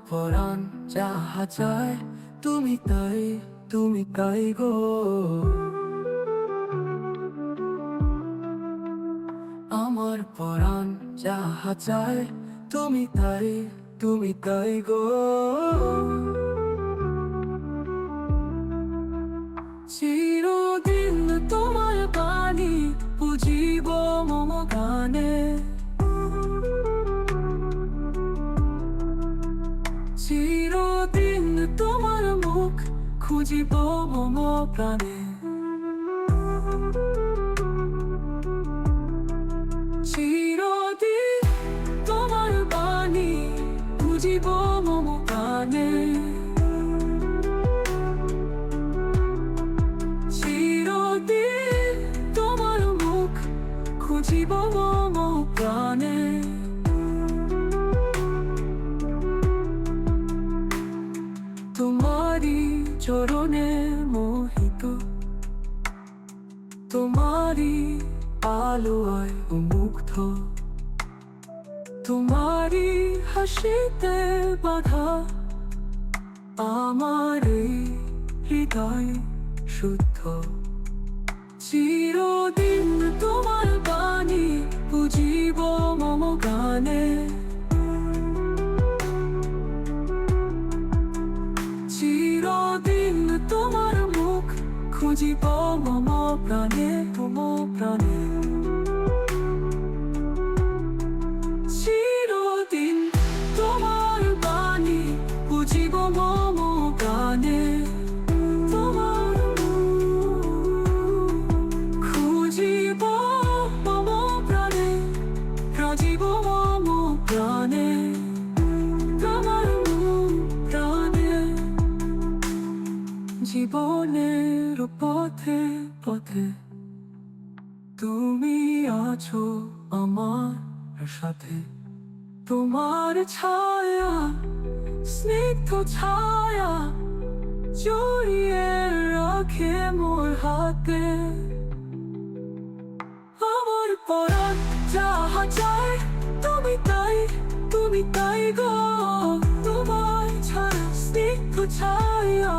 পরাণ যাহা চায় তুমি তাই গো। আমার পরাণ যাহা চায় তুমি তাই গো। চিরদিন তোমার বাণী বুঝিব মম গানে, চিরদিন তোমার মুখ খুঁজিব মম প্রাণে। চিরদিন তোমার বাণী বুঝিব মম গানে, চিরদিন তোমার মুখ খুঁজিব মম প্রাণে। তোমারি চরণে মোহিত, তোমারি আলোয় মুগ্ধ, তোমারি হাসিতে বাধা আমার এই হৃদয় শুদ্ধ। চিরদিন তোমার বাণী বুঝিব মম গানে, চিরদিন তোমার মুখ খুঁজিব মম প্রাণে, মম প্রাণে। চিরদিন তোমার বাণী বুঝিব মম গানে, তোমার খুঁজিব মম প্রাণে, খুঁজিব মম প্রাণে, তোমার প্রাণে। জীবনের পথে পথে তুমি আছো আমার সাথে, তোমার ছায়া স্নিগ্ধ ছায়া জড়িয়ে রাখে মোর হাতে। আমার পরাণ যাহা চায় তুমি তাই গো। তোমার ছায়া স্নিগ্ধ ছায়া